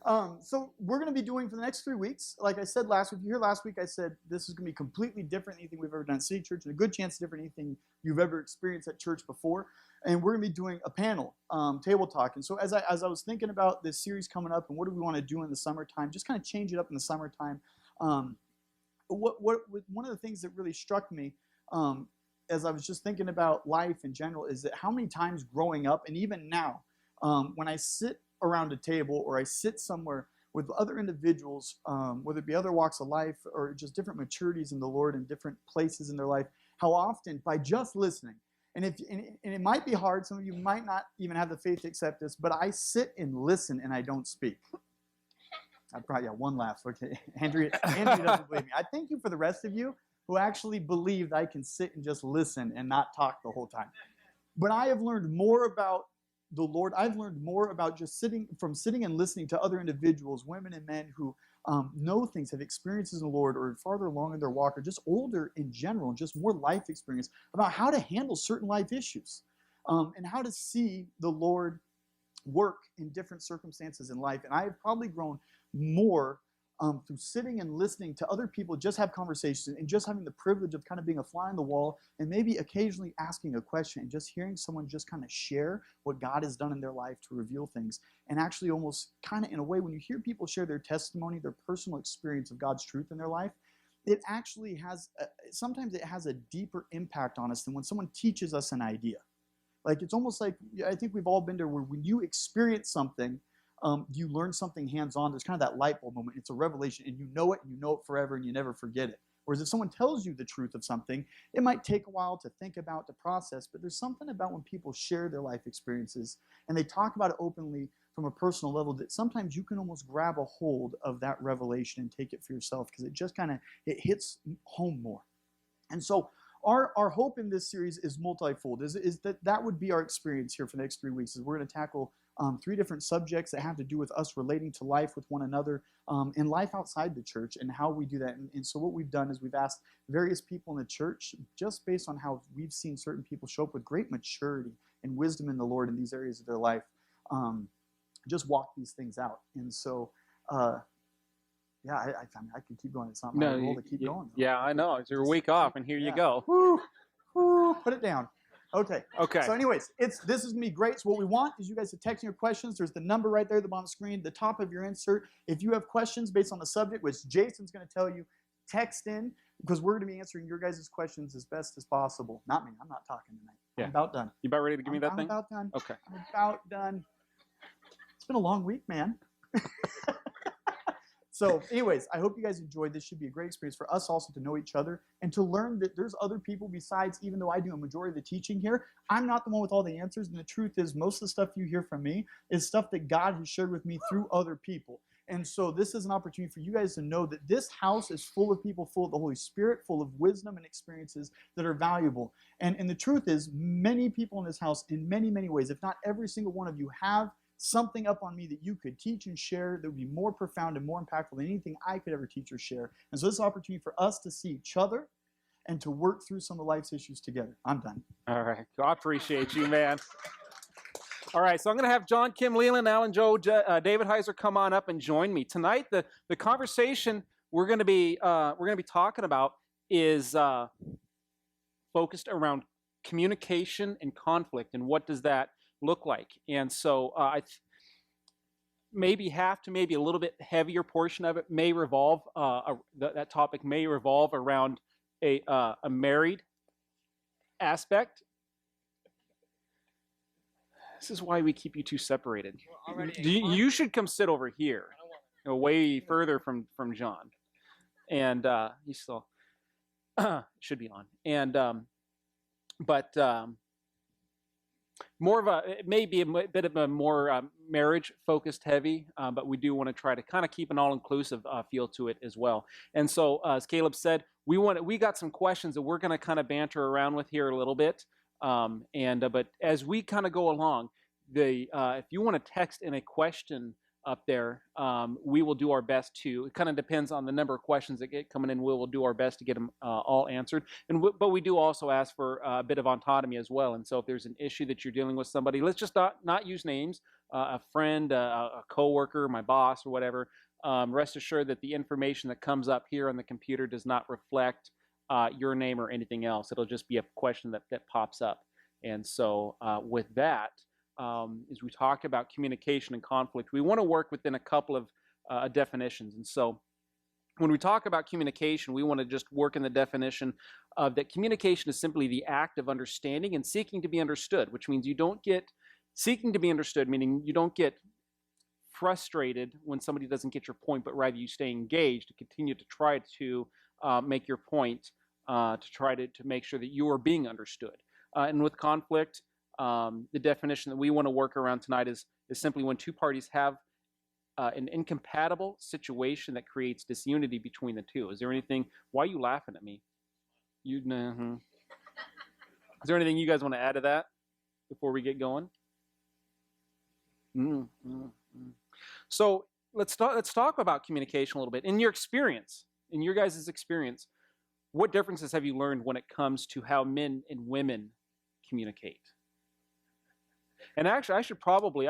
So we're going to be doing for the next 3 weeks. Like I said last week, if you hear last week, I said this is going to be completely different than anything we've ever done at City Church, and a good chance different than anything you've ever experienced at church before. And we're going to be doing a panel, table talk. And so as I was thinking about this series coming up and what do we want to do in the summertime, just kind of change it up in the summertime. One of the things that really struck me as I was just thinking about life in general is that how many times growing up and even now, when I sit around a table or I sit somewhere with other individuals, whether it be other walks of life or just different maturities in the Lord and different places in their life, how often by just listening, and it might be hard, some of you might not even have the faith to accept this, but I sit and listen and I don't speak. I probably got one laugh. Okay, Andrea doesn't believe me. I thank you for the rest of you who actually believe that I can sit and just listen and not talk the whole time. But I have learned more about the Lord. I've learned more about just sitting and listening to other individuals, women and men who know things, have experiences in the Lord, or farther along in their walk, or just older in general, just more life experience about how to handle certain life issues and how to see the Lord work in different circumstances in life. And I have probably grown more through sitting and listening to other people just have conversations and just having the privilege of kind of being a fly on the wall and maybe occasionally asking a question and just hearing someone just kind of share what God has done in their life to reveal things. And actually almost kind of in a way, when you hear people share their testimony, their personal experience of God's truth in their life, it actually has, sometimes it has a deeper impact on us than when someone teaches us an idea. Like it's almost like, I think we've all been there where when you experience something, you learn something hands-on, there's kind of that light bulb moment. It's a revelation, and you know it forever, and you never forget it. Whereas if someone tells you the truth of something, it might take a while to think about, to process, but there's something about when people share their life experiences, and they talk about it openly from a personal level, that sometimes you can almost grab a hold of that revelation and take it for yourself, because it just kind of, it hits home more. And so our hope in this series is multifold, is that would be our experience here for the next 3 weeks, is we're going to tackle 3 different subjects that have to do with us relating to life with one another and life outside the church and how we do that. And so what we've done is we've asked various people in the church, just based on how we've seen certain people show up with great maturity and wisdom in the Lord in these areas of their life, just walk these things out. And so, yeah, I mean, I could keep going. It's not my role to keep going. Yeah, I know. It's your week off, and here you go. Woo, put it down. Okay. So anyways, this is going to be great. So what we want is you guys to text in your questions. There's the number right there at the bottom of the screen, the top of your insert. If you have questions based on the subject, which Jason's going to tell you, text in, because we're going to be answering your guys' questions as best as possible. Not me. I'm not talking tonight. Yeah. I'm about done. You about ready to give me that thing? I'm about done. Okay. I'm about done. It's been a long week, man. So anyways, I hope you guys enjoyed. This should be a great experience for us also to know each other and to learn that there's other people besides, even though I do a majority of the teaching here, I'm not the one with all the answers. And the truth is, most of the stuff you hear from me is stuff that God has shared with me through other people. And so this is an opportunity for you guys to know that this house is full of people, full of the Holy Spirit, full of wisdom and experiences that are valuable. And the truth is, many people in this house, in many, many ways, if not every single one of you, have something up on me that you could teach and share that would be more profound and more impactful than anything I could ever teach or share. And so this is an opportunity for us to see each other and to work through some of life's issues together. I'm done. All right. I appreciate you, man. All right, so I'm going to have John, Kim, Leland, Alan, Joe, David Heiser come on up and join me tonight. The conversation we're going to be talking about is focused around communication and conflict, and what does that look like. And so maybe half to maybe a little bit heavier portion of it may revolve, that topic may revolve around a married aspect. This is why we keep you two separated. You should come sit over here, way further from John. And he still should be on. And but more of a, it may be a bit of a more marriage-focused heavy, but we do want to try to kind of keep an all-inclusive feel to it as well. And so, as Caleb said, we got some questions that we're going to kind of banter around with here a little bit. But as we kind of go along, if you want to text in a question up there, we will do our best to. It kind of depends on the number of questions that get coming in. We will do our best to get them all answered. But we do also ask for a bit of autonomy as well. And so if there's an issue that you're dealing with somebody, let's just not use names. a friend, a coworker, my boss, or whatever, rest assured that the information that comes up here on the computer does not reflect your name or anything else. It'll just be a question that pops up. And so with that, as we talk about communication and conflict, we want to work within a couple of definitions. And so when we talk about communication, we want to just work in the definition of that communication is simply the act of understanding and seeking to be understood, which means you don't get seeking to be understood, meaning you don't get frustrated when somebody doesn't get your point, but rather you stay engaged to continue to try to make your point, to try to make sure that you are being understood. And with conflict, the definition that we want to work around tonight is simply when two parties have an incompatible situation that creates disunity between the two. Is there anything? Why are you laughing at me? Is there anything you guys want to add to that before we get going? So let's talk about communication a little bit. In your experience, in your guys' experience, what differences have you learned when it comes to how men and women communicate? And actually, I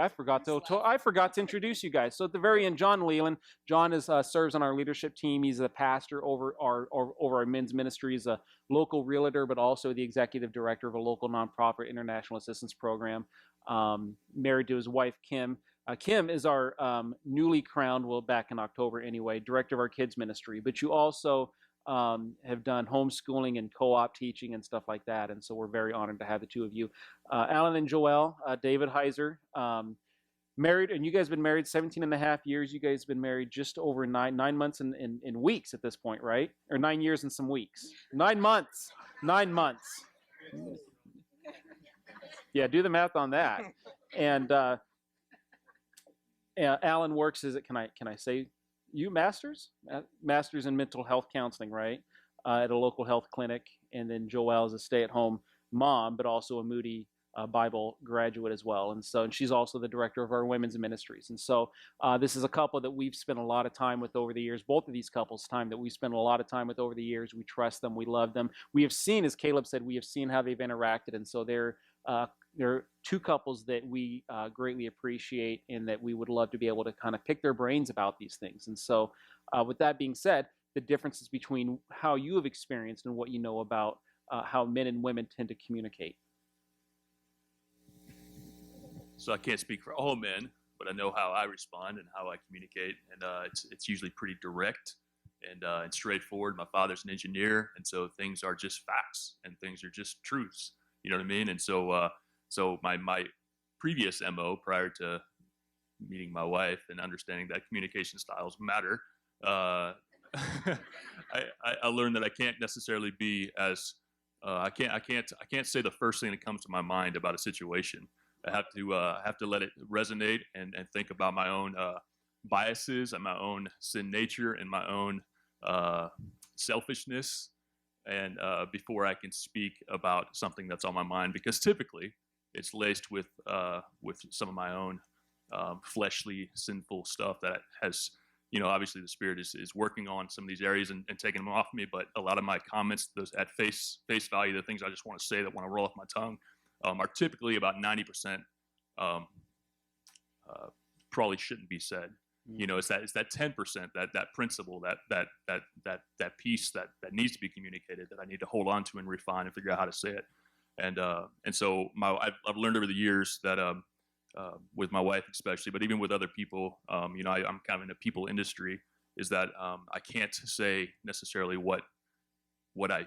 forgot to introduce you guys. So at the very end, John Leland. John serves on our leadership team. He's a pastor over our men's ministry. He's a local realtor, but also the executive director of a local nonprofit international assistance program. Married to his wife, Kim. Kim is our newly crowned, well, back in October anyway, director of our kids ministry. But you also have done homeschooling and co-op teaching and stuff like that. And so we're very honored to have the two of you. Alan and Joelle, David Heiser, married, and you guys have been married 17 and a half years. You guys have been married just over nine months in weeks at this point, right? Or 9 years and some weeks. 9 months. 9 months. Yeah, do the math on that. And Alan works as can I say you master's in mental health counseling, right? At a local health clinic. And then Joelle is a stay-at-home mom, but also a Moody Bible graduate as well. And she's also the director of our women's ministries. And so this is a couple that we've spent a lot of time with over the years. Both of these couples, that we spent a lot of time with over the years. We trust them. We love them. We have seen, as Caleb said, we have seen how they've interacted. And so they're two couples that we greatly appreciate and that we would love to be able to kind of pick their brains about these things. And so with that being said, the differences between how you have experienced and what you know about how men and women tend to communicate. So I can't speak for all men, but I know how I respond and how I communicate. And it's usually pretty direct and straightforward. My father's an engineer, and so things are just facts and things are just truths. You know what I mean? And so my previous MO prior to meeting my wife and understanding that communication styles matter, I learned that I can't necessarily be as I can't say the first thing that comes to my mind about a situation. I have to let it resonate and think about my own biases and my own sin nature and my own selfishness, and before I can speak about something that's on my mind, because typically it's laced with some of my own fleshly, sinful stuff that has, obviously the Spirit is working on some of these areas and taking them off me. But a lot of my comments, those at face value, the things I just want to say that want to roll off my tongue, are typically about 90% probably shouldn't be said. It's that 10%, that principle, that piece that needs to be communicated, that I need to hold on to and refine and figure out how to say it. And so I've learned over the years that with my wife especially, but even with other people, I'm kind of in a people industry, is that I can't say necessarily what I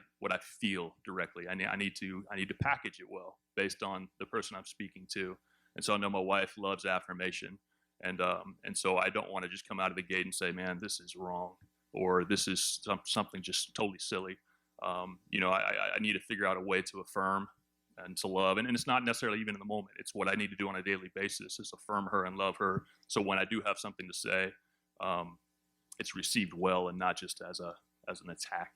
feel directly. I need to package it well based on the person I'm speaking to. And so I know my wife loves affirmation. And so I don't want to just come out of the gate and say, man, this is wrong, or this is something just totally silly. I need to figure out a way to affirm and to love. And it's not necessarily even in the moment. It's what I need to do on a daily basis, is affirm her and love her. So when I do have something to say, it's received well and not just as an attack.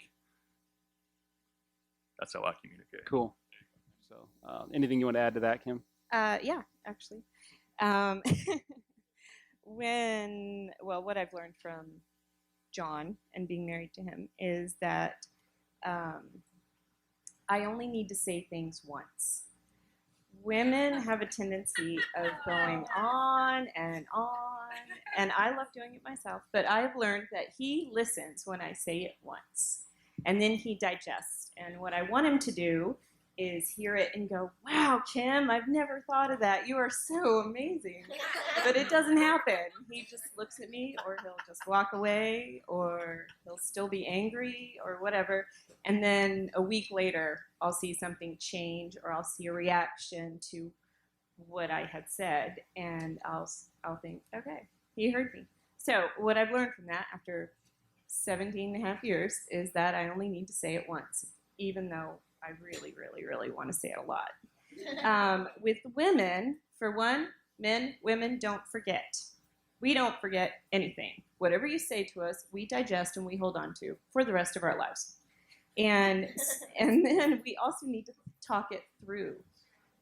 That's how I communicate. Cool. So anything you want to add to that, Kim? Yeah, actually. What I've learned from John and being married to him is that I only need to say things once. women have a tendency of going on, and I love doing it myself, but I've learned that he listens when I say it once, and then he digests. And what I want him to do is hear it and go, wow, Kim, I've never thought of that. You are so amazing. But it doesn't happen. He just looks at me, or he'll just walk away, or he'll still be angry, or whatever. And then a week later, I'll see something change, or I'll see a reaction to what I had said, and I'll think, okay, he heard me. So what I've learned from that after 17 and a half years is that I only need to say it once, even though I really, really, really want to say it a lot. With women, for one, women don't forget. We don't forget anything. Whatever you say to us, we digest and we hold on to for the rest of our lives. And then we also need to talk it through.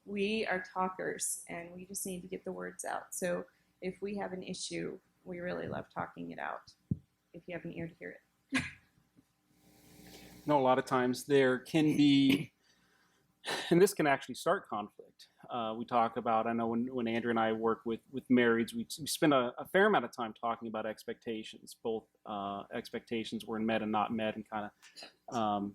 We are talkers, and we just need to get the words out. So if we have an issue, we really love talking it out, if you have an ear to hear it. No, a lot of times there can be, and this can actually start conflict. We talk about, I know when Andrew and I work with marrieds, we spend a fair amount of time talking about expectations, both expectations were met and not met, and kind of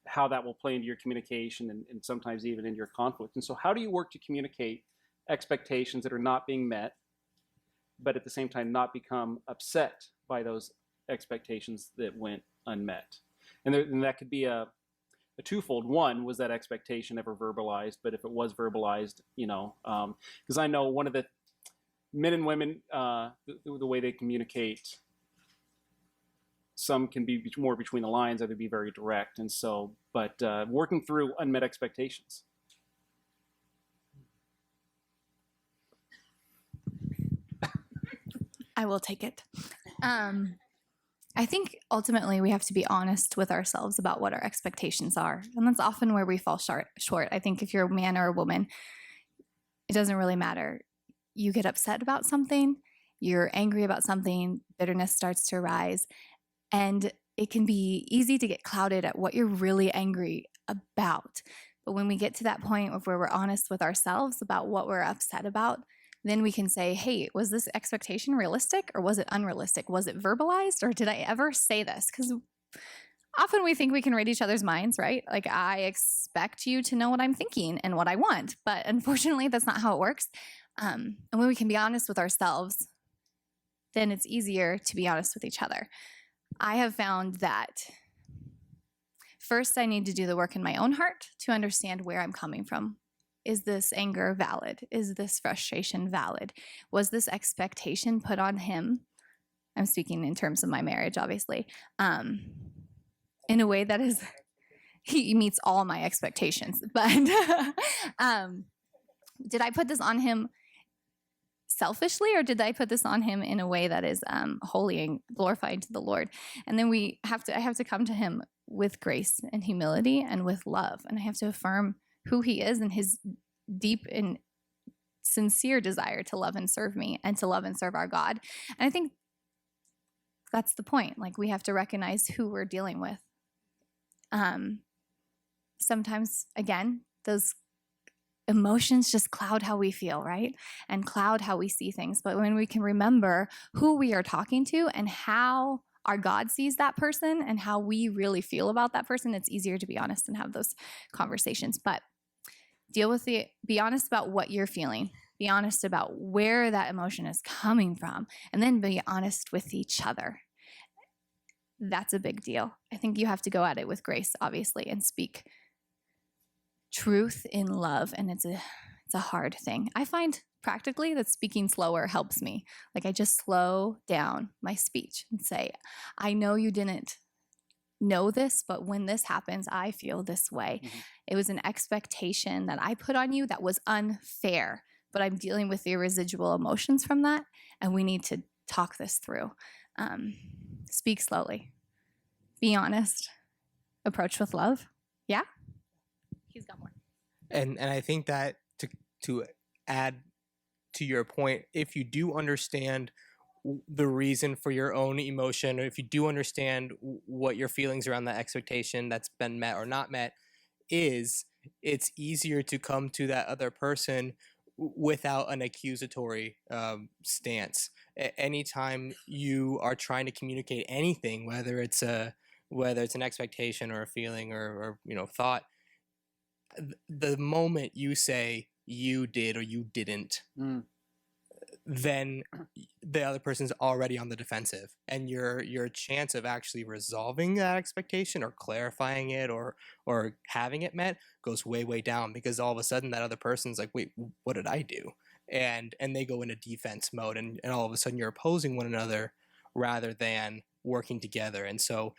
how that will play into your communication and sometimes even in your conflict. And so how do you work to communicate expectations that are not being met, but at the same time not become upset by those expectations that went unmet? And that could be a twofold. One, was that expectation ever verbalized? But if it was verbalized, because I know one of the men and women, the way they communicate, some can be more between the lines, other be very direct. And so, but working through unmet expectations. I will take it. I think ultimately we have to be honest with ourselves about what our expectations are. And that's often where we fall short. I think if you're a man or a woman, it doesn't really matter. You get upset about something, you're angry about something, bitterness starts to arise, and it can be easy to get clouded at what you're really angry about. But when we get to that point of where we're honest with ourselves about what we're upset about, then we can say, hey, was this expectation realistic or was it unrealistic? Was it verbalized or did I ever say this? Because often we think we can read each other's minds, right? Like, I expect you to know what I'm thinking and what I want, but unfortunately that's not how it works. And when we can be honest with ourselves, then it's easier to be honest with each other. I have found that first I need to do the work in my own heart to understand where I'm coming from. Is this anger valid? Is this frustration valid? Was this expectation put on him? I'm speaking in terms of my marriage, obviously, in a way that is, he meets all my expectations. But did I put this on him selfishly, or did I put this on him in a way that is holy and glorifying to the Lord? And then I have to come to him with grace and humility and with love, and I have to affirm who he is and his deep and sincere desire to love and serve me and to love and serve our God. And I think that's the point. Like, we have to recognize who we're dealing with. Sometimes, again, those emotions just cloud how we feel, right? And cloud how we see things. But when we can remember who we are talking to and how our God sees that person and how we really feel about that person, it's easier to be honest and have those conversations. But be honest about what you're feeling. Be honest about where that emotion is coming from, and then be honest with each other. That's a big deal. I think you have to go at it with grace, obviously, and speak truth in love, and it's a hard thing. I find practically that speaking slower helps me. Like, I just slow down my speech and say, I know you didn't know this, but when this happens, I feel this way. Mm-hmm. It was an expectation that I put on you that was unfair, but I'm dealing with the residual emotions from that, and we need to talk this through. Speak slowly. Be honest. Approach with love. Yeah? He's got more. And I think that to add to your point, if you do understand the reason for your own emotion, or if you do understand what your feelings around that expectation that's been met or not met is, it's easier to come to that other person without an accusatory stance. Anytime you are trying to communicate anything, whether it's an expectation or a feeling or thought, the moment you say you did or you didn't, then the other person's already on the defensive, and your chance of actually resolving that expectation or clarifying it or having it met goes way down, because all of a sudden that other person's like, wait, what did I do? And they go into defense mode, and all of a sudden you're opposing one another rather than working together. And so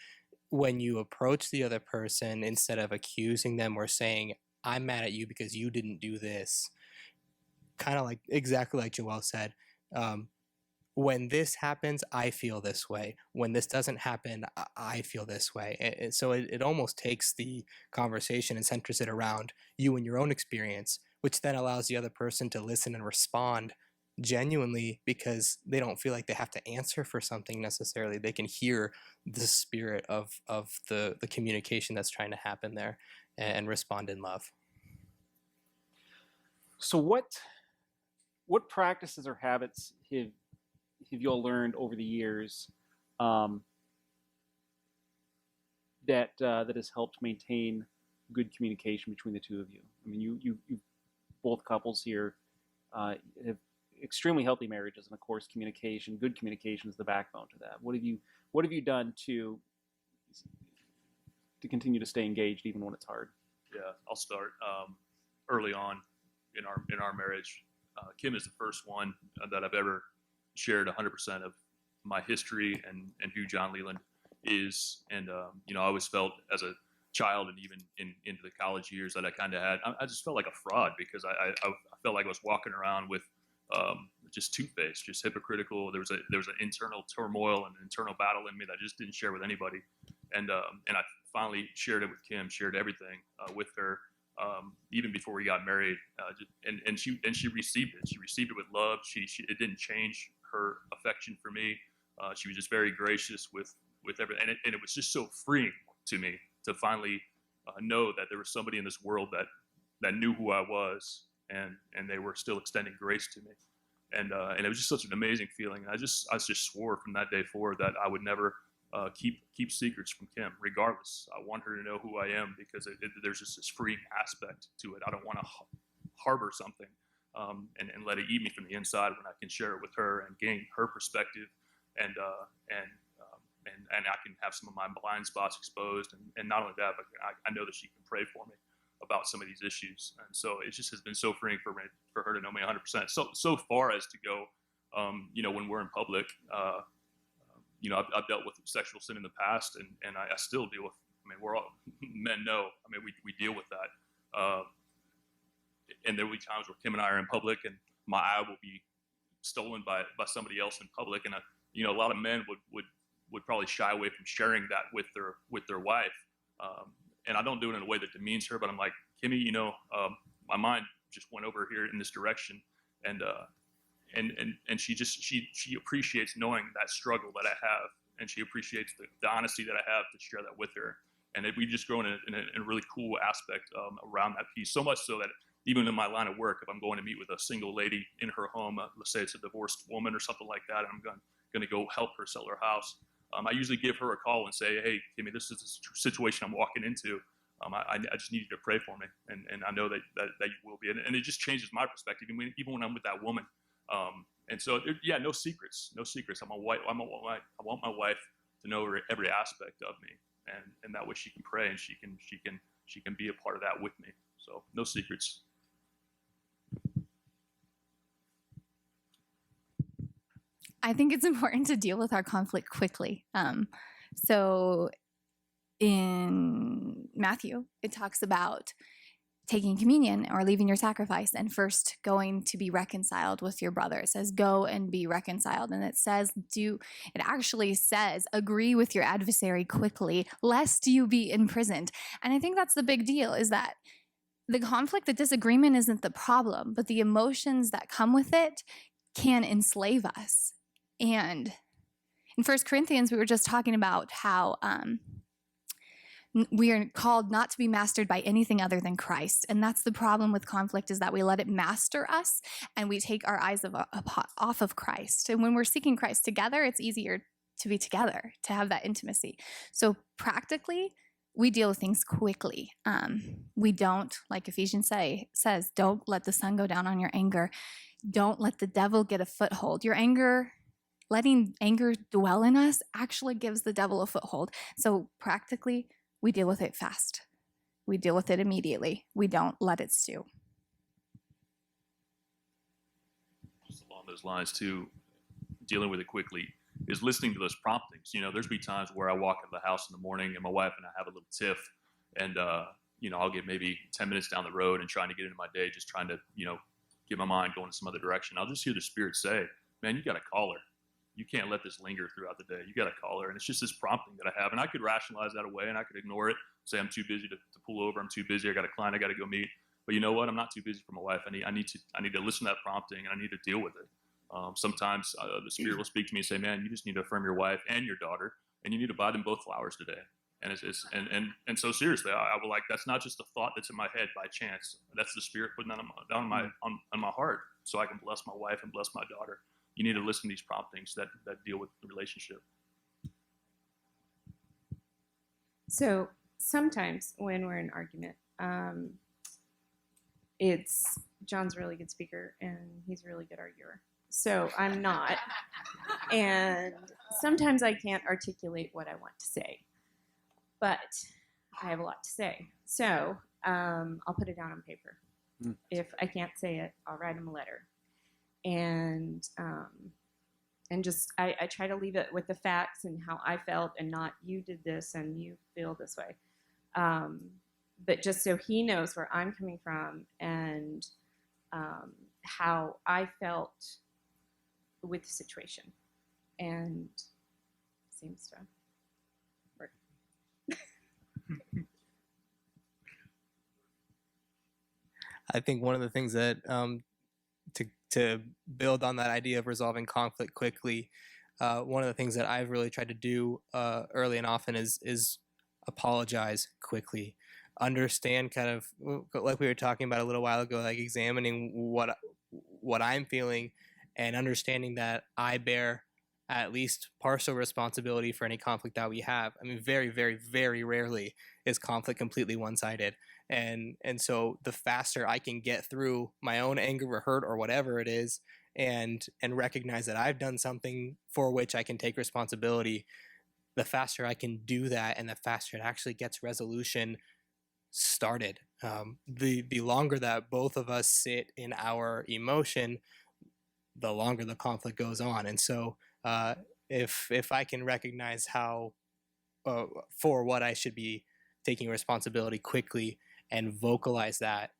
when you approach the other person, instead of accusing them or saying, I'm mad at you because you didn't do this, kind of like exactly like Joel said, when this happens, I feel this way. When this doesn't happen, I feel this way. And so it almost takes the conversation and centers it around you and your own experience, which then allows the other person to listen and respond genuinely, because they don't feel like they have to answer for something necessarily. They can hear the spirit of the communication that's trying to happen there and respond in love. So what practices or habits have you all learned over the years that has helped maintain good communication between the two of you? I mean, you both couples here have extremely healthy marriages, and of course, good communication is the backbone to that. What have you done to continue to stay engaged even when it's hard? Yeah, I'll start. Early on in our marriage, Kim is the first one that I've ever shared 100% of my history and who John Leland is. And I always felt as a child and even into the college years that I kind of had, I just felt like a fraud, because I felt like I was walking around with just two-faced, just hypocritical. There was an internal turmoil and an internal battle in me that I just didn't share with anybody. And I finally shared it with Kim, shared everything with her. Even before we got married, and she received it. She received it with love. It didn't change her affection for me. She was just very gracious with everything, and it was just so freeing to me to finally know that there was somebody in this world that knew who I was, and they were still extending grace to me, and it was just such an amazing feeling. And I just swore from that day forward that I would never keep secrets from Kim, regardless. I want her to know who I am, because there's just this freeing aspect to it. I don't want to harbor something and let it eat me from the inside when I can share it with her and gain her perspective, and I can have some of my blind spots exposed, and not only that, but I know that she can pray for me about some of these issues. And so it just has been so freeing for her to know me 100%. So far as to go, when we're in public. I've dealt with sexual sin in the past, and I still deal with. I mean, we're all men know. I mean, we deal with that. And there will be times where Kim and I are in public, and my eye will be stolen by somebody else in public, and a lot of men would probably shy away from sharing that with their wife. And I don't do it in a way that demeans her, but I'm like, Kimmy, my mind just went over here in this direction, and she appreciates knowing that struggle that I have, and she appreciates the honesty that I have to share that with her. And we just grow in a really cool aspect around that piece, so much so that even in my line of work, if I'm going to meet with a single lady in her home, let's say it's a divorced woman or something like that, and I'm going to go help her sell her house, I usually give her a call and say, hey, Kimmy, this is the situation I'm walking into. I just need you to pray for me, and I know that you will be. And it just changes my perspective, even when I'm with that woman. And so, no secrets. I want my wife to know every aspect of me, and that way she can pray, and she can be a part of that with me. So no secrets. I think it's important to deal with our conflict quickly. So in Matthew, it talks about taking communion or leaving your sacrifice and first going to be reconciled with your brother. It says, go and be reconciled. And it actually says, agree with your adversary quickly, lest you be imprisoned. And I think that's the big deal, is that the conflict, the disagreement isn't the problem, but the emotions that come with it can enslave us. And in 1 Corinthians, we were just talking about how We are called not to be mastered by anything other than Christ. And that's the problem with conflict, is that we let it master us and we take our eyes off of Christ. And when we're seeking Christ together, it's easier to be together, to have that intimacy. So practically, we deal with things quickly. We don't, like Ephesians says, don't let the sun go down on your anger. Don't let the devil get a foothold. Your anger, letting anger dwell in us, actually gives the devil a foothold. So practically, we deal with it fast. We deal with it immediately. We don't let it stew. Just along those lines too, dealing with it quickly is listening to those promptings. You know, there's be times where I walk into the house in the morning and my wife and I have a little tiff, and you know, I'll get maybe 10 minutes down the road and trying to get into my day, just trying to, you know, get my mind going in some other direction. I'll just hear the Spirit say, man, you got to call her. You can't let this linger throughout the day. You got to call her. And it's just this prompting that I have. And I could rationalize that away and I could ignore it, say I'm too busy to pull over. I'm too busy. I got a client I got to go meet. But you know what? I'm not too busy for my wife. I need to listen to that prompting, and I need to deal with it. Sometimes the Spirit will speak to me and say, man, you just need to affirm your wife and your daughter, and you need to buy them both flowers today. And so seriously, I will, like, that's not just a thought that's in my head by chance. That's the Spirit putting that on my heart, so I can bless my wife and bless my daughter. You need to listen to these promptings that deal with the relationship. So sometimes when we're in an argument, John's a really good speaker and he's a really good arguer. So I'm not. And sometimes I can't articulate what I want to say. But I have a lot to say. So I'll put it down on paper. If I can't say it, I'll write him a letter. And just I try to leave it with the facts and how I felt, and not you did this and you feel this way. But just so he knows where I'm coming from and how I felt with the situation. And seems to work. I think one of the things that to build on that idea of resolving conflict quickly, one of the things that I've really tried to do early and often is apologize quickly. Understand, kind of like we were talking about a little while ago, like examining what I'm feeling and understanding that I bear at least partial responsibility for any conflict that we have. I mean, very, very, very rarely is conflict completely one-sided. And so the faster I can get through my own anger or hurt or whatever it is, and recognize that I've done something for which I can take responsibility, the faster I can do that, and the faster it actually gets resolution started. The longer that both of us sit in our emotion, the longer the conflict goes on. And so if I can recognize how for what I should be taking responsibility quickly and vocalize that,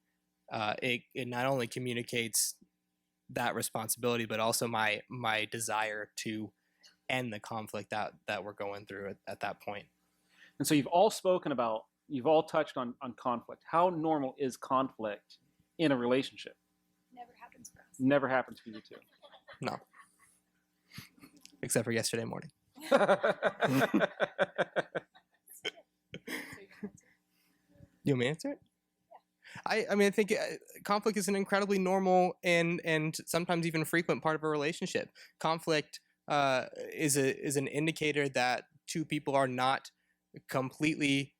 it not only communicates that responsibility, but also my desire to end the conflict that we're going through at that point. And so you've all touched on conflict. How normal is conflict in a relationship? Never happens for us. Never happens for you two. No. Except for yesterday morning. You want me to answer it? I mean, I think conflict is an incredibly normal and sometimes even frequent part of a relationship. Conflict is an indicator that two people are not completely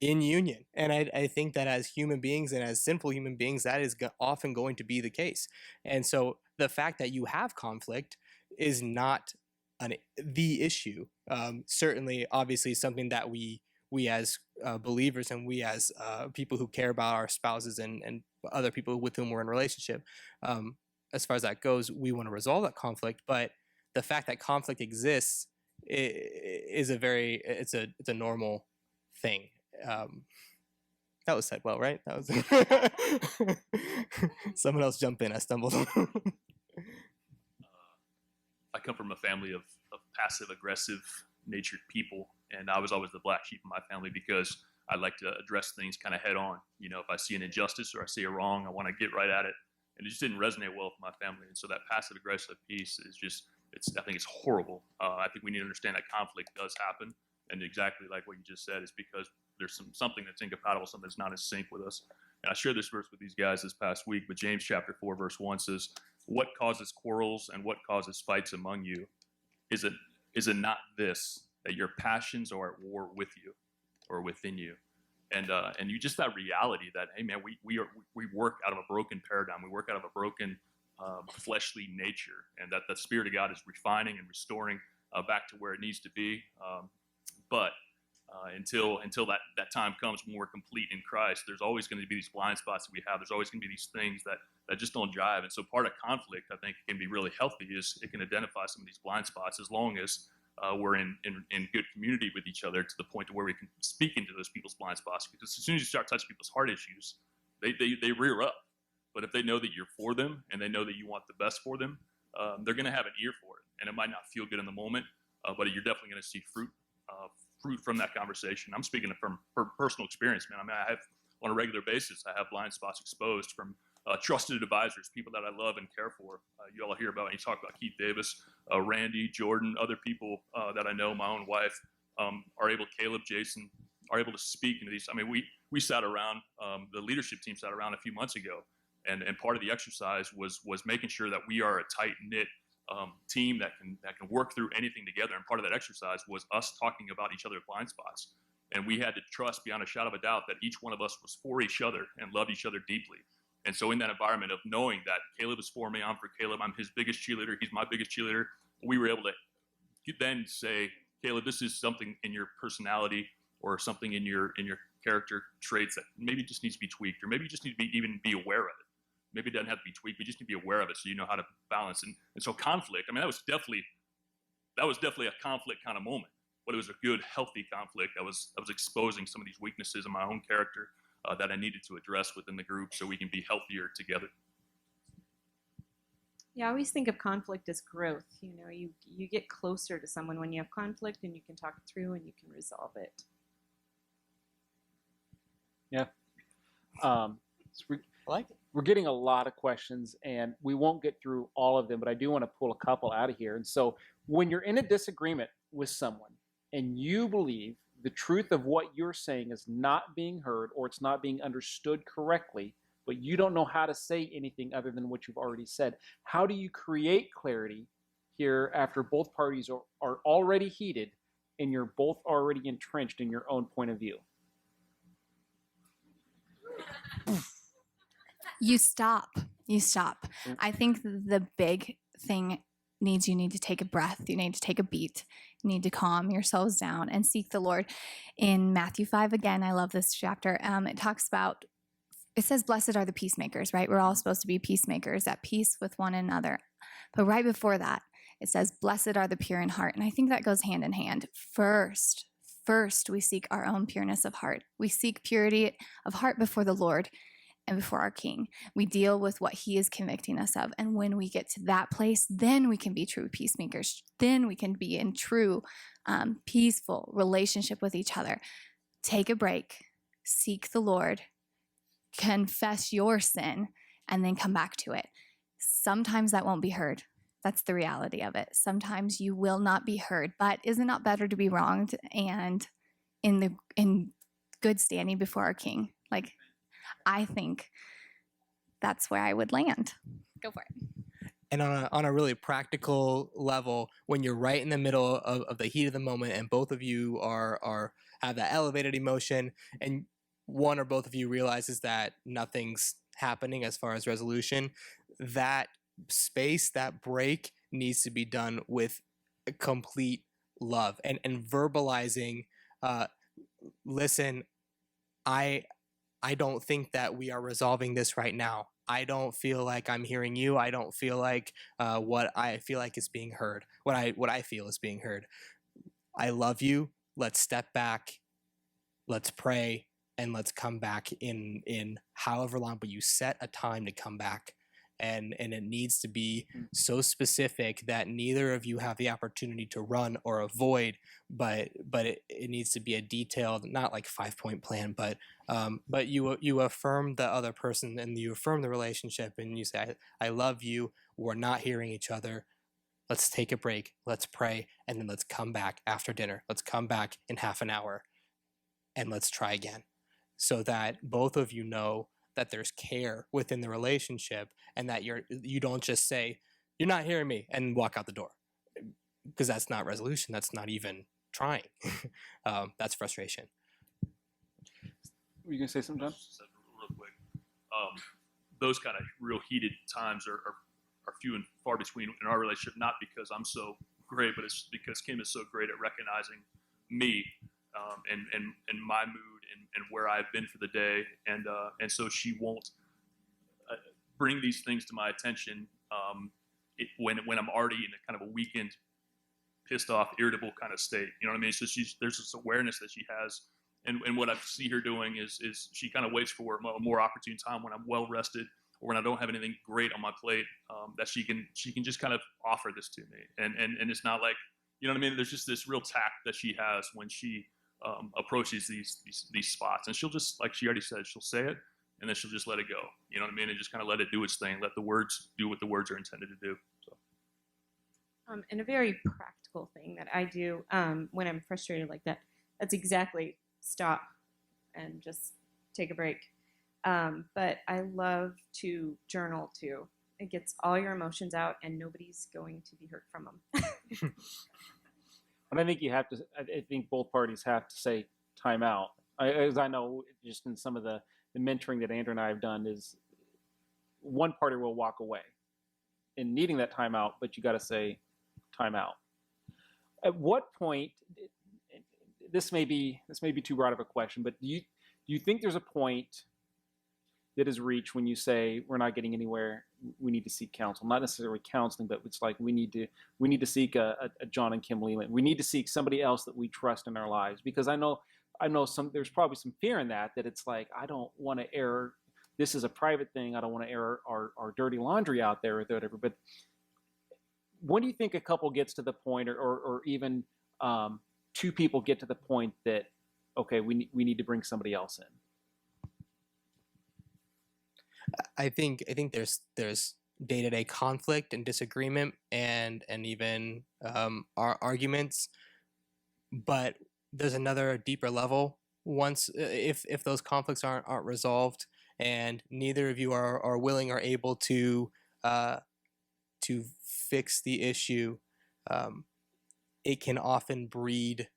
in union. And I think that as human beings and as sinful human beings, that is often going to be the case. And so the fact that you have conflict is not the issue. Certainly, obviously, something that we as believers and we as people who care about our spouses and other people with whom we're in a relationship, as far as that goes, we want to resolve that conflict. But the fact that conflict exists is it's a normal thing. That was said well, right? That was someone else jump in. I stumbled. I come from a family of passive aggressive natured people, and I was always the black sheep in my family because I like to address things kind of head on. You know, if I see an injustice or I see a wrong, I want to get right at it, and it just didn't resonate well with my family. And so that passive aggressive piece is just, I think it's horrible. I think we need to understand that conflict does happen, And exactly like what you just said is because there's something that's incompatible, something that's not in sync with us. And I shared this verse with these guys this past week, but James chapter 4, verse 1 says, "What causes quarrels and what causes fights among you? Is it not this, that your passions are at war with you or within you?" And you just that reality that, hey man, we work out of a broken paradigm. We work out of a broken fleshly nature, and that the Spirit of God is refining and restoring back to where it needs to be. But until that time comes when we're complete in Christ, there's always going to be these blind spots that we have. There's always going to be these things that just don't jive. And so part of conflict, I think, can be really healthy is it can identify some of these blind spots as long as we're in good community with each other to the point to where we can speak into those people's blind spots. Because as soon as you start touching people's heart issues, they rear up. But if they know that you're for them and they know that you want the best for them, they're going to have an ear for it. And it might not feel good in the moment, but you're definitely going to see fruit from that conversation. I'm speaking from personal experience, man. I mean, I have on a regular basis, I have blind spots exposed from trusted advisors, people that I love and care for. You all hear about, when you talk about Keith Davis, Randy, Jordan, other people that I know, my own wife, Caleb, Jason, are able to speak into these. I mean, we sat around, the leadership team sat around a few months ago, and part of the exercise was making sure that we are a tight-knit team that can work through anything together. And part of that exercise was us talking about each other's blind spots. And we had to trust beyond a shadow of a doubt that each one of us was for each other and loved each other deeply. And so in that environment of knowing that Caleb is for me, I'm for Caleb, I'm his biggest cheerleader, he's my biggest cheerleader, we were able to then say, Caleb, this is something in your personality or something in your character traits that maybe just needs to be tweaked, or maybe you just need to even be aware of it. Maybe it doesn't have to be tweaked, but you just need to be aware of it so you know how to balance. And so conflict, I mean, that was definitely a conflict kind of moment, but it was a good, healthy conflict. I was exposing some of these weaknesses in my own character that I needed to address within the group so we can be healthier together. Yeah, I always think of conflict as growth. You know, you get closer to someone when you have conflict, and you can talk it through and you can resolve it. Yeah. I like it. We're getting a lot of questions, and we won't get through all of them, but I do want to pull a couple out of here. And so when you're in a disagreement with someone and you believe the truth of what you're saying is not being heard or it's not being understood correctly, but you don't know how to say anything other than what you've already said, how do you create clarity here after both parties are already heated and you're both already entrenched in your own point of view? You stop. I think the big thing you need to take a breath. You need to take a beat. You need to calm yourselves down and seek the Lord. In Matthew 5, again, I love this chapter. It says, blessed are the peacemakers, right? We're all supposed to be peacemakers, at peace with one another. But right before that, it says, blessed are the pure in heart. And I think that goes hand in hand. First, we seek our own pureness of heart. We seek purity of heart before the Lord and before our King. We deal with what he is convicting us of. And when we get to that place, then we can be true peacemakers. Then we can be in true, peaceful relationship with each other. Take a break, seek the Lord, confess your sin, and then come back to it. Sometimes that won't be heard. That's the reality of it. Sometimes you will not be heard, but is it not better to be wronged and in good standing before our King? Like, I think that's where I would land. Go for it. And on a really practical level, when you're right in the middle of the heat of the moment and both of you have that elevated emotion, and one or both of you realizes that nothing's happening as far as resolution, that space, that break needs to be done with complete love and verbalizing, listen, I don't think that we are resolving this right now. I don't feel like I'm hearing you. I don't feel like what I feel like is being heard. What I feel is being heard. I love you. Let's step back. Let's pray, and let's come back in however long. But you set a time to come back, and it needs to be so specific that neither of you have the opportunity to run or avoid. But it needs to be a detailed, not like 5-point plan, but you affirm the other person and you affirm the relationship, and you say, I love you. We're not hearing each other. let's take a break, let's pray, and then let's come back after dinner. Let's come back in half an hour and let's try again. So that both of you know that there's care within the relationship and that you don't just say, you're not hearing me, and walk out the door. Because that's not resolution. That's not even trying. That's frustration. Were you gonna say something, John? Just real quick. Those kind of real heated times are few and far between in our relationship, not because I'm so great, but it's because Kim is so great at recognizing me and my mood and where I've been for the day. And so she won't bring these things to my attention when I'm already in a kind of a weakened, pissed off, irritable kind of state. You know what I mean? So there's this awareness that she has. And what I see her doing is she kind of waits for a more opportune time when I'm well rested or when I don't have anything great on my plate, that she can just kind of offer this to me. And it's not like, you know what I mean? There's just this real tact that she has when she approaches these spots. And she'll just, like she already said, she'll say it and then she'll just let it go. You know what I mean? And just kind of let it do its thing. Let the words do what the words are intended to do. So. And a very practical thing that I do when I'm frustrated like that, that's exactly stop and just take a break. But I love to journal too. It gets all your emotions out and nobody's going to be hurt from them. But I think I think both parties have to say time out. As I know, just in some of the mentoring that Andrew and I have done, is one party will walk away in needing that time out, but you got to say time out. At what point, this may be too broad of a question, but do you think there's a point that is reached when you say we're not getting anywhere, we need to seek counsel? Not necessarily counseling, but it's like we need to seek a John and Kim Leland. We need to seek somebody else that we trust in our lives, because I know there's probably some fear in that it's like, I don't want to air, this is a private thing, I don't want to air our dirty laundry out there or whatever. But when do you think a couple gets to the point, or even two people get to the point that, okay, we need to bring somebody else in? I think there's day-to-day conflict and disagreement and even arguments, but there's another deeper level once if those conflicts aren't resolved and neither of you are willing or able to fix the issue. It can often breed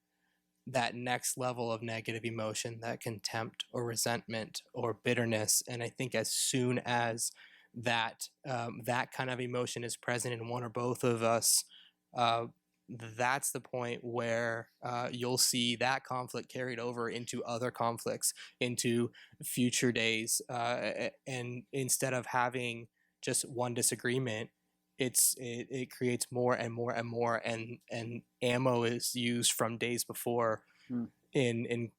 that next level of negative emotion, that contempt or resentment or bitterness. And I think as soon as that kind of emotion is present in one or both of us, that's the point where you'll see that conflict carried over into other conflicts, into future days. And instead of having just one disagreement, it creates more and more and more, and ammo is used from days before in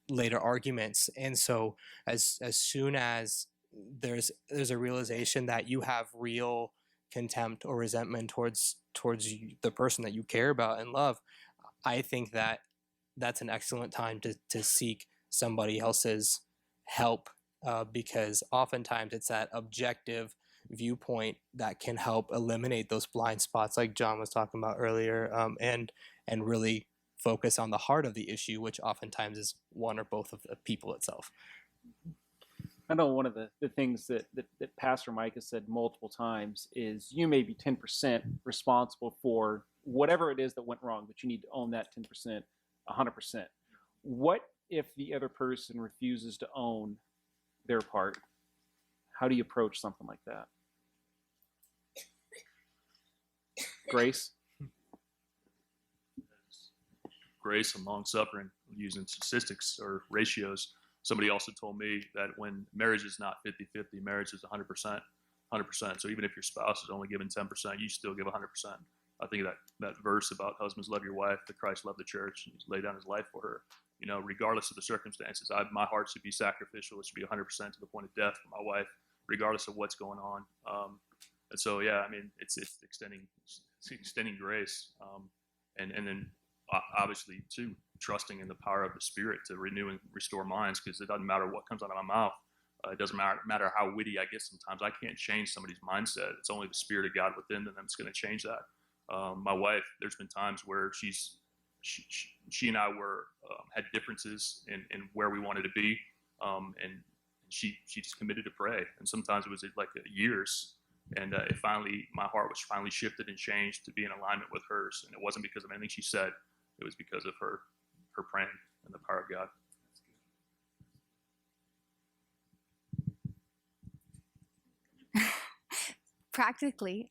later arguments. And so as soon as there's a realization that you have real contempt or resentment towards the person that you care about and love, I think that's an excellent time to seek somebody else's help, because oftentimes it's that objective viewpoint that can help eliminate those blind spots like John was talking about earlier, and really focus on the heart of the issue, which oftentimes is one or both of the people itself. I know one of the things that Pastor Mike has said multiple times is you may be 10% responsible for whatever it is that went wrong, but you need to own that 10%, 100%. What if the other person refuses to own their part? How do you approach something like that? Grace? Grace and long suffering, using statistics or ratios. Somebody also told me that when marriage is not 50-50, marriage is 100%. 100%. So even if your spouse is only giving 10%, you still give 100%. I think that verse about husbands love your wife, that Christ loved the church and laid down his life for her. Regardless of the circumstances, my heart should be sacrificial. It should be 100% to the point of death for my wife, regardless of what's going on. And so, yeah, I mean, it's extending grace, and then obviously too trusting in the power of the Spirit to renew and restore minds, because it doesn't matter what comes out of my mouth. It doesn't matter how witty I get sometimes. I can't change somebody's mindset. It's only the Spirit of God within them that's going to change that. My wife, there's been times where she and I had differences in where we wanted to be, and she just committed to pray. And sometimes it was like years, and my heart was finally shifted and changed to be in alignment with hers. And it wasn't because of anything she said; it was because of her praying and the power of God. Practically,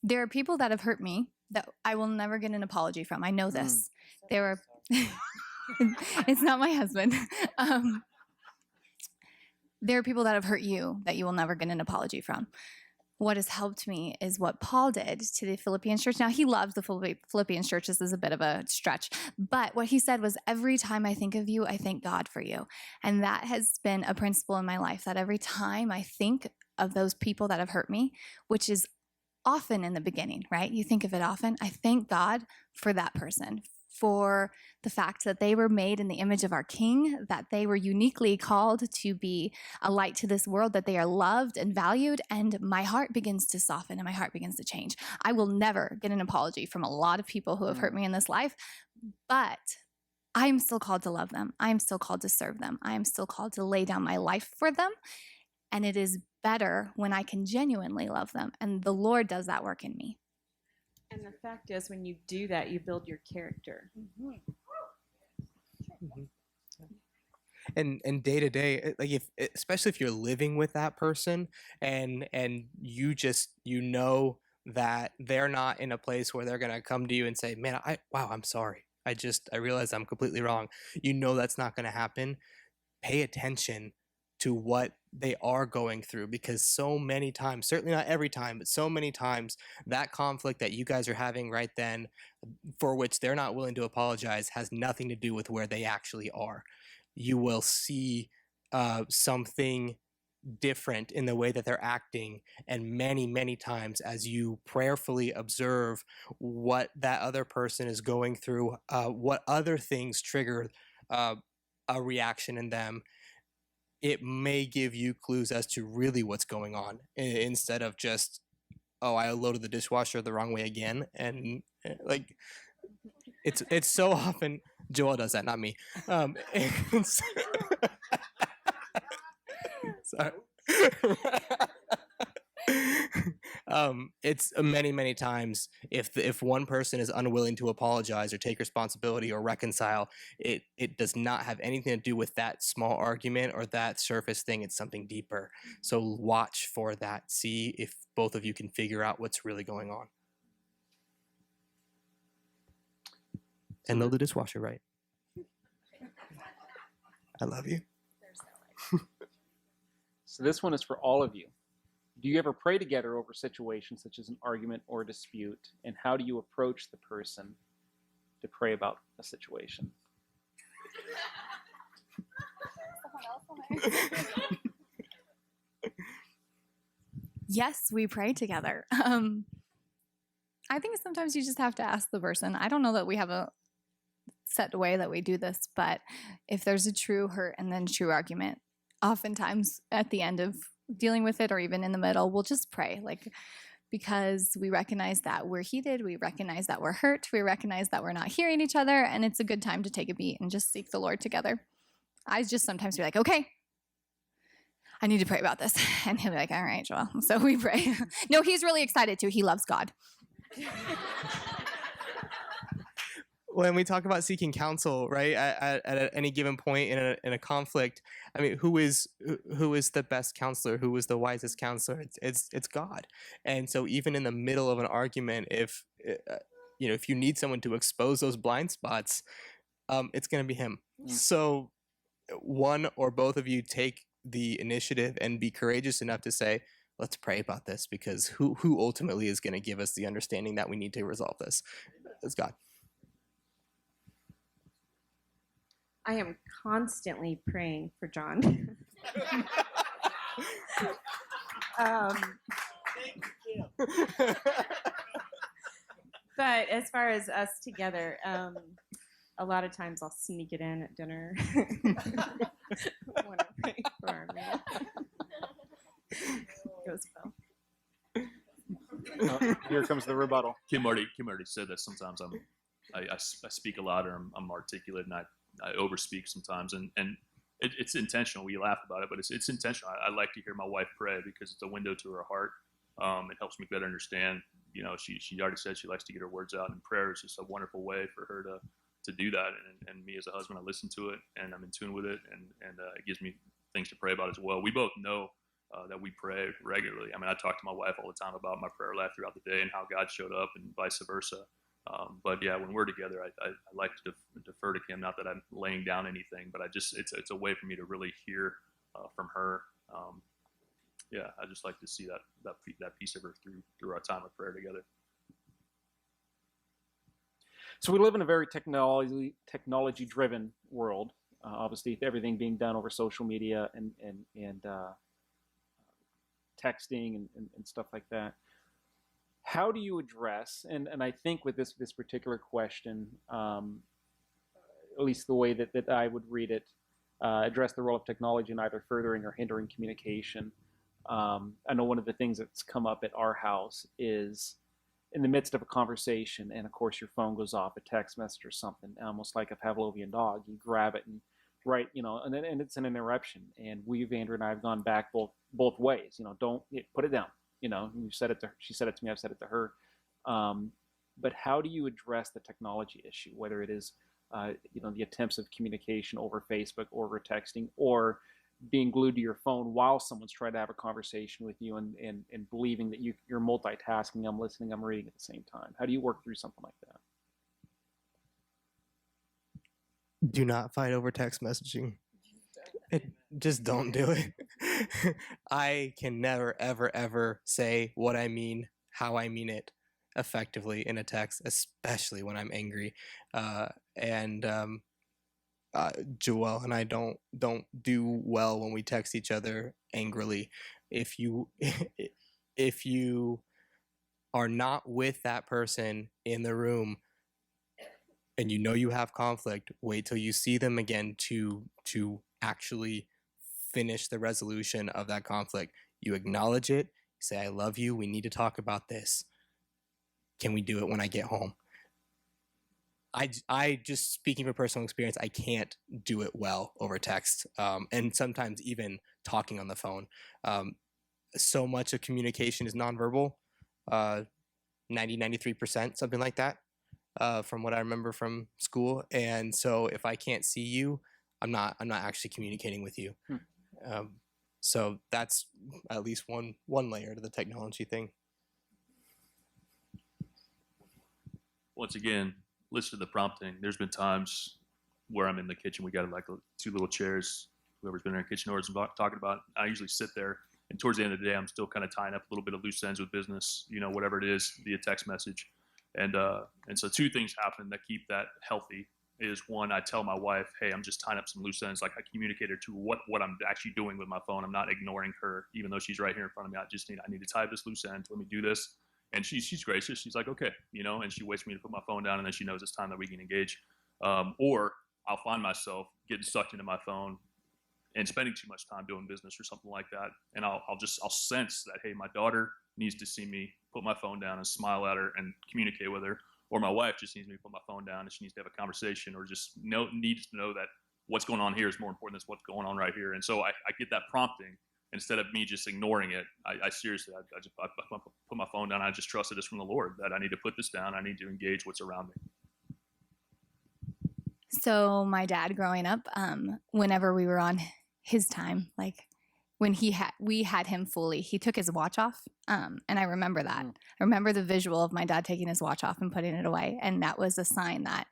there are people that have hurt me that I will never get an apology from. I know this. There were. It's not my husband. There are people that have hurt you that you will never get an apology from. What has helped me is what Paul did to the Philippians church. Now, he loves the Philippians church. This is a bit of a stretch. But what he said was, every time I think of you, I thank God for you. And that has been a principle in my life, that every time I think of those people that have hurt me, which is often in the beginning, right? You think of it often. I thank God for that person, for the fact that they were made in the image of our King, that they were uniquely called to be a light to this world, that they are loved and valued, and my heart begins to soften and my heart begins to change. I will never get an apology from a lot of people who have hurt me in this life, but I am still called to love them. I am still called to serve them. I am still called to lay down my life for them, and it is better when I can genuinely love them, and the Lord does that work in me. And the fact is, when you do that, you build your character. And day to day, like especially if you're living with that person and you know that they're not in a place where they're gonna come to you and say, man, I'm sorry, I realized I'm completely wrong. You know that's not gonna happen. Pay attention to what they are going through, because so many times, certainly not every time, but so many times, that conflict that you guys are having right then, for which they're not willing to apologize, has nothing to do with where they actually are. You will see something different in the way that they're acting, and many times, as you prayerfully observe what that other person is going through, what other things trigger a reaction in them, it may give you clues as to really what's going on, instead of just, oh, I loaded the dishwasher the wrong way again. And like, it's so often Joel does that, not me. Sorry. It's many times, if one person is unwilling to apologize or take responsibility or reconcile, it does not have anything to do with that small argument or that surface thing. It's something deeper. So watch for that. See if both of you can figure out what's really going on. And load the dishwasher right. I love you. So this one is for all of you. Do you ever pray together over situations such as an argument or a dispute? And how do you approach the person to pray about a situation? Yes, we pray together. I think sometimes you just have to ask the person. I don't know that we have a set way that we do this, but if there's a true hurt and then true argument, oftentimes at the end of dealing with it, or even in the middle, we'll just pray, like, because we recognize that we're heated, we recognize that we're hurt, we recognize that we're not hearing each other, and it's a good time to take a beat and just seek the Lord together. I just sometimes be like, okay, I need to pray about this, and he'll be like, all right, Joel. So we pray. No, he's really excited too. He loves God. When we talk about seeking counsel, right, at any given point in a conflict, I mean, who is the best counselor? Who is the wisest counselor? It's God. And so even in the middle of an argument, if you need someone to expose those blind spots, it's going to be him. So one or both of you take the initiative and be courageous enough to say, let's pray about this, because who ultimately is going to give us the understanding that we need to resolve this? It's God. I am constantly praying for John. But as far as us together, a lot of times I'll sneak it in at dinner when I pray for him. Here comes the rebuttal. Kim already said that sometimes I speak a lot, or I'm articulate, and I overspeak sometimes, and it's intentional. We laugh about it, but it's intentional. I like to hear my wife pray because it's a window to her heart. It helps me better understand. You know, she already said she likes to get her words out, and prayer is just a wonderful way for her to do that. And me as a husband, I listen to it, and I'm in tune with it, and it gives me things to pray about as well. We both know that we pray regularly. I mean, I talk to my wife all the time about my prayer life throughout the day and how God showed up, and vice versa. But yeah, when we're together, I like to defer to Kim. Not that I'm laying down anything, but it's a way for me to really hear from her. Yeah, I just like to see that piece of her through our time of prayer together. So we live in a very technology-driven world. Obviously, everything being done over social media and texting and stuff like that. How do you address, and I think with this particular question, at least the way that I would read it, address the role of technology in either furthering or hindering communication. I know one of the things that's come up at our house is in the midst of a conversation, and of course your phone goes off, a text message or something, almost like a Pavlovian dog. You grab it and write, and it's an interruption. And Andrew and I have gone back both ways. Don't put it down. You said it to her, she said it to me, I've said it to her. But how do you address the technology issue, whether it is, the attempts of communication over Facebook or over texting, or being glued to your phone while someone's trying to have a conversation with you and believing that you're multitasking, I'm listening, I'm reading at the same time? How do you work through something like that? Do not fight over text messaging. Just don't do it. I can never, ever, ever say what I mean, how I mean it effectively in a text, especially when I'm angry. Joelle and I don't do well when we text each other angrily. If you are not with that person in the room and you have conflict, wait till you see them again to actually finish the resolution of that conflict. You acknowledge it, say, I love you, we need to talk about this. Can we do it when I get home? I just, speaking from personal experience, I can't do it well over text, and sometimes even talking on the phone. So much of communication is nonverbal, 93%, something like that, from what I remember from school. And so if I can't see you, I'm not actually communicating with you. So that's at least one layer to the technology thing. Once again, listen to the prompting. There's been times where I'm in the kitchen. We got like two little chairs. Whoever's been in our kitchen knows what I'm talking about. I usually sit there, and towards the end of the day, I'm still kind of tying up a little bit of loose ends with business, whatever it is, via text message. And so two things happen that keep that healthy. Is one, I tell my wife, hey, I'm just tying up some loose ends. Like, I communicate her to what I'm actually doing with my phone. I'm not ignoring her, even though she's right here in front of me. I need to tie this loose end. Let me do this. And she's gracious. She's like, okay, and she waits for me to put my phone down, and then she knows it's time that we can engage. Or I'll find myself getting sucked into my phone and spending too much time doing business or something like that. And I'll sense that, hey, my daughter needs to see me put my phone down and smile at her and communicate with her. Or my wife just needs me to put my phone down and she needs to have a conversation, or just needs to know that what's going on here is more important than what's going on right here. And so I get that prompting. Instead of me just ignoring it, I seriously, I put my phone down. I just trusted this from the Lord that I need to put this down. I need to engage what's around me. So my dad growing up, whenever we were on his time, like when we had him fully, he took his watch off. And I remember that. I remember the visual of my dad taking his watch off and putting it away. And that was a sign that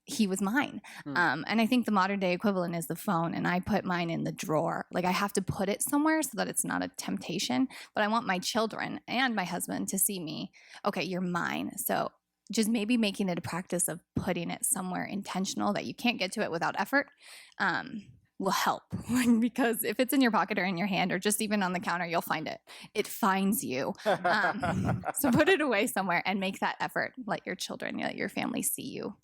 he was mine. And I think the modern day equivalent is the phone, and I put mine in the drawer. Like, I have to put it somewhere so that it's not a temptation, but I want my children and my husband to see me, okay, you're mine. So just maybe making it a practice of putting it somewhere intentional that you can't get to it without effort will help. Because if it's in your pocket or in your hand or just even on the counter, you'll find it. It finds you. So put it away somewhere and make that effort. Let your children, let your family see you.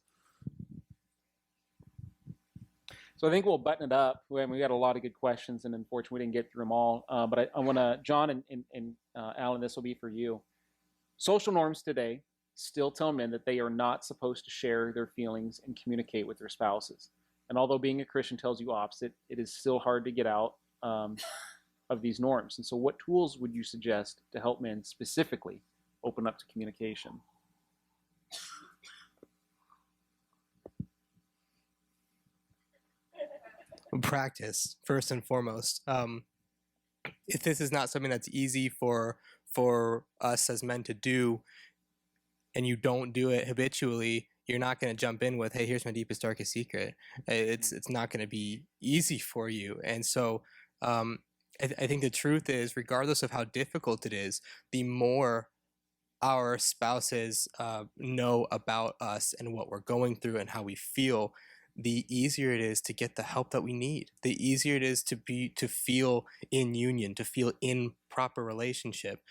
So I think we'll button it up. We got a lot of good questions, and unfortunately we didn't get through them all. But I want to, John and Alan, this will be for you. Social norms today still tell men that they are not supposed to share their feelings and communicate with their spouses. And although being a Christian tells you opposite, it is still hard to get out of these norms. And so what tools would you suggest to help men specifically open up to communication? Practice, first and foremost. If this is not something that's easy for us as men to do, and you don't do it habitually, you're not going to jump in with, hey, here's my deepest, darkest secret. It's not going to be easy for you. And so I think the truth is, regardless of how difficult it is, the more our spouses know about us and what we're going through and how we feel, the easier it is to get the help that we need. The easier it is to feel in union, to feel in proper relationship.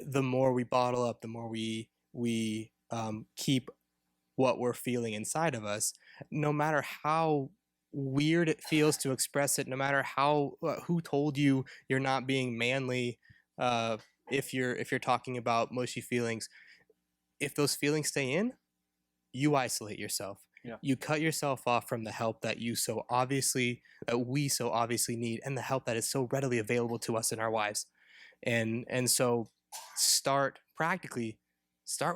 The more we bottle up, the more we keep what we're feeling inside of us, no matter how weird it feels to express it, no matter how who told you you're not being manly, if you're talking about mushy feelings, if those feelings stay in, you isolate yourself. Yeah. You cut yourself off from the help that we so obviously need, and the help that is so readily available to us in our wives. And so start with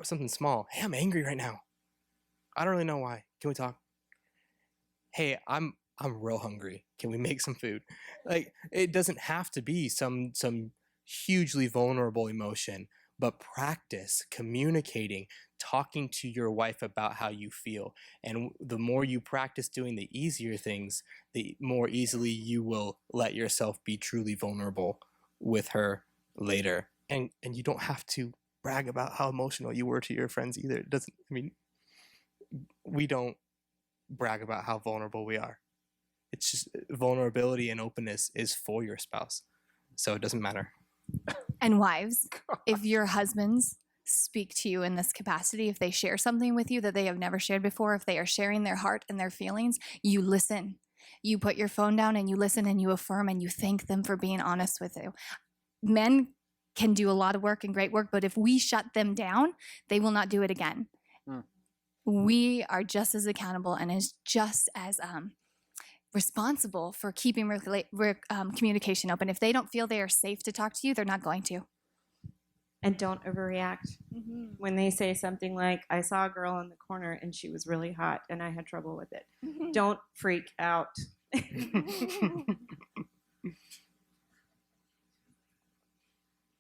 something small. Hey, I'm angry right now. I don't really know why. Can we talk? Hey, I'm real hungry. Can we make some food? Like, it doesn't have to be some hugely vulnerable emotion, but practice communicating, talking to your wife about how you feel. And the more you practice doing the easier things, the more easily you will let yourself be truly vulnerable with her later. And you don't have to brag about how emotional you were to your friends either. We don't brag about how vulnerable we are. It's just vulnerability and openness is for your spouse. So it doesn't matter. And wives, if your husbands speak to you in this capacity, if they share something with you that they have never shared before, if they are sharing their heart and their feelings, you listen. You put your phone down and you listen and you affirm and you thank them for being honest with you. Men can do a lot of work and great work, but if we shut them down, they will not do it again. We are just as accountable and is just as responsible for keeping communication open. If they don't feel they are safe to talk to you, they're not going to. And don't overreact. When they say something like, I saw a girl in the corner and she was really hot and I had trouble with it. Don't freak out.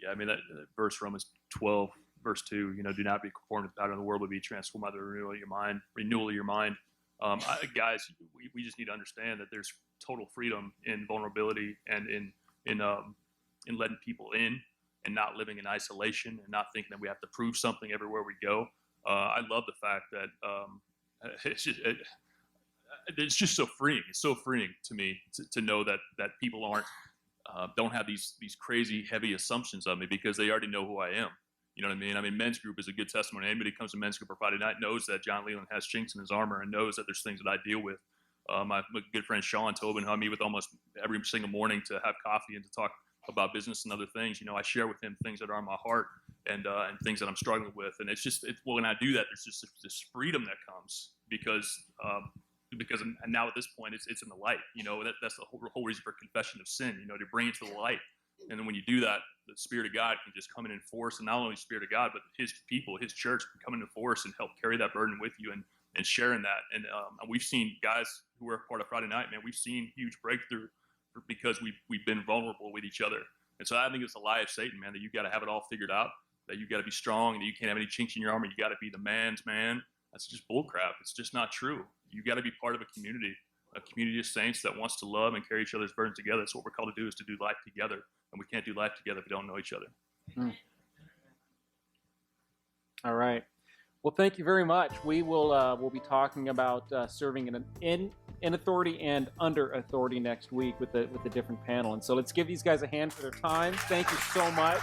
Yeah, I mean, that verse, Romans 12, verse 2, do not be conformed to the pattern of the world, but be transformed by the renewal of your mind. Guys, we just need to understand that there's total freedom in vulnerability and in letting people in and not living in isolation and not thinking that we have to prove something everywhere we go. I love the fact that it's just so freeing. It's so freeing to me to know that people don't have these crazy heavy assumptions of me because they already know who I am. You know what I mean? I mean, men's group is a good testimony. Anybody who comes to men's group on Friday night knows that John Leland has chinks in his armor and knows that there's things that I deal with. My good friend Sean Tobin, who I meet with almost every single morning to have coffee and to talk about business and other things. I share with him things that are on my heart and things that I'm struggling with. And it's just, when I do that, there's just this freedom that comes because and now at this point it's in the light. That's the whole reason for confession of sin. To bring it to the light. And then when you do that, the Spirit of God can just come in force, and not only the Spirit of God, but His people, His church can come into force and help carry that burden with you and sharing that. And we've seen guys who were part of Friday night, man, we've seen huge breakthrough because we've been vulnerable with each other. And so I think it's a lie of Satan, man, that you got to have it all figured out, that you got to be strong, that you can't have any chinks in your armor, you got to be the man's man. That's just bullcrap. It's just not true. You got to be part of a community of saints that wants to love and carry each other's burdens together. That's what we're called to do, is to do life together. And we can't do life together if we don't know each other. All right. Well, thank you very much. We will we'll be talking about serving in authority and under authority next week with a different panel. And so let's give these guys a hand for their time. Thank you so much.